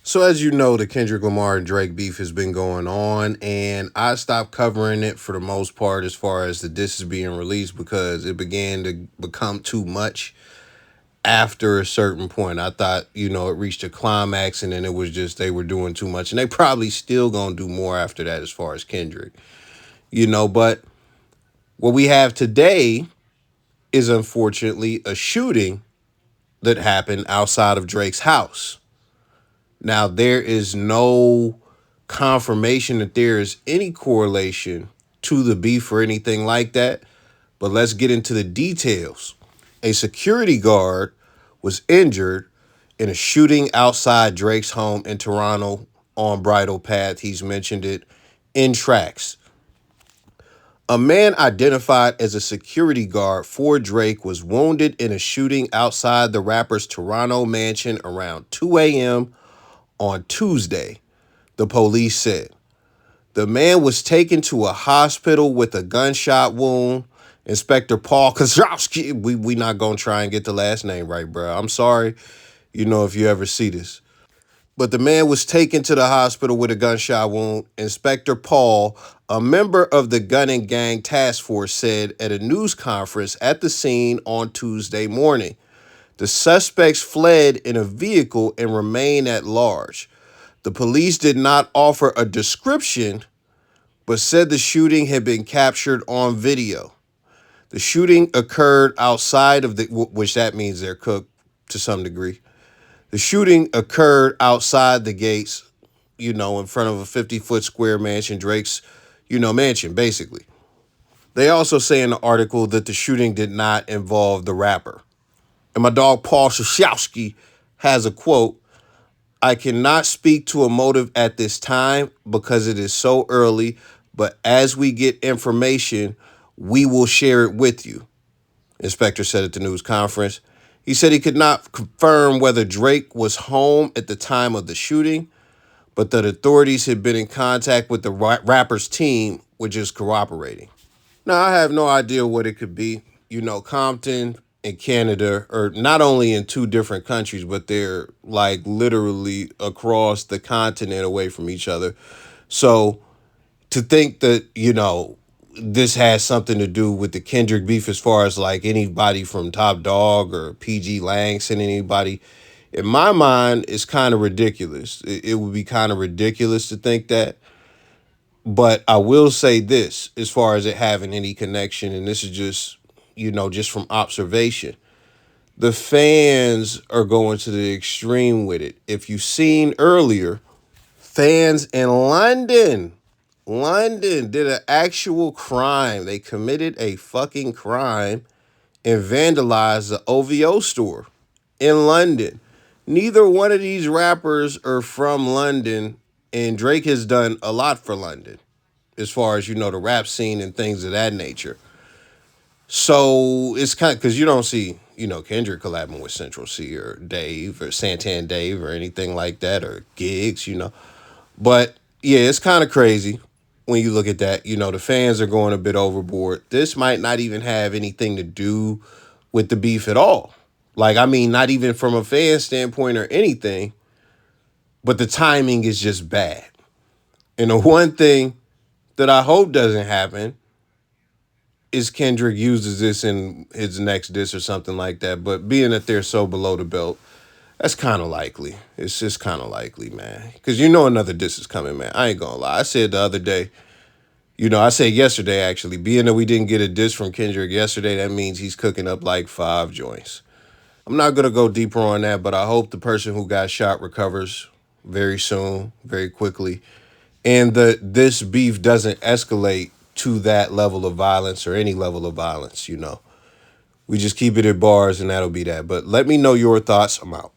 So as you know, the Kendrick Lamar and Drake beef has been going on, and I stopped covering it for the most part as far as the discs being released because it began to become too much after a certain point. I thought, it reached a climax and then it was just they were doing too much. And they probably still gonna do more after that as far as Kendrick. But what we have today is unfortunately a shooting that happened outside of Drake's house. Now, there is no confirmation that there is any correlation to the beef or anything like that, but let's get into the details. A security guard was injured in a shooting outside Drake's home in Toronto on Bridle Path. He's mentioned it in tracks. A man identified as a security guard for Drake was wounded in a shooting outside the rapper's Toronto mansion around 2 a.m. on Tuesday, the police said. The man was taken to a hospital with a gunshot wound. Inspector Paul Kozlowski, we not going to try and get the last name right, bro. I'm sorry, if you ever see this. But the man was taken to the hospital with a gunshot wound. Inspector Paul, a member of the Gun and Gang Task Force, said at a news conference at the scene on Tuesday morning. The suspects fled in a vehicle and remain at large. The police did not offer a description, but said the shooting had been captured on video. The shooting occurred outside of which that means they're cooked to some degree. The shooting occurred outside the gates, in front of a 50-foot square mansion, Drake's, mansion, basically. They also say in the article that the shooting did not involve the rapper. And my dog Paul Shashowski has a quote, "I cannot speak to a motive at this time because it is so early, but as we get information, we will share it with you," Inspector said at the news conference. He said he could not confirm whether Drake was home at the time of the shooting, but that authorities had been in contact with the rapper's team, which is corroborating. Now, I have no idea what it could be. Compton and Canada are not only in two different countries, but they're like literally across the continent away from each other. So to think that, this has something to do with the Kendrick beef as far as like anybody from Top Dog or PG Lang and anybody, in my mind, is kind of ridiculous. It would be kind of ridiculous to think that. But I will say this, as far as it having any connection, and this is just, just from observation. The fans are going to the extreme with it. If you've seen earlier, fans in London did an actual crime. They committed a fucking crime and vandalized the OVO store in London. Neither one of these rappers are from London, and Drake has done a lot for London as far as, the rap scene and things of that nature. So it's kind of, because you don't see, Kendrick collabing with Central C or Dave or Santan Dave or anything like that, or Gigs, But yeah, it's kind of crazy when you look at that. The fans are going a bit overboard. This might not even have anything to do with the beef at all. Like, I mean, not even from a fan standpoint or anything, but the timing is just bad. And the one thing that I hope doesn't happen is Kendrick uses this in his next diss or something like that. But being that they're so below the belt, that's kind of likely. It's just kind of likely, man. Because another diss is coming, man. I ain't gonna lie. I said the other day, I said yesterday, actually, being that we didn't get a diss from Kendrick yesterday, that means he's cooking up like 5 joints. I'm not going to go deeper on that, but I hope the person who got shot recovers very soon, very quickly, and that this beef doesn't escalate to that level of violence or any level of violence, We just keep it at bars and that'll be that. But let me know your thoughts. I'm out.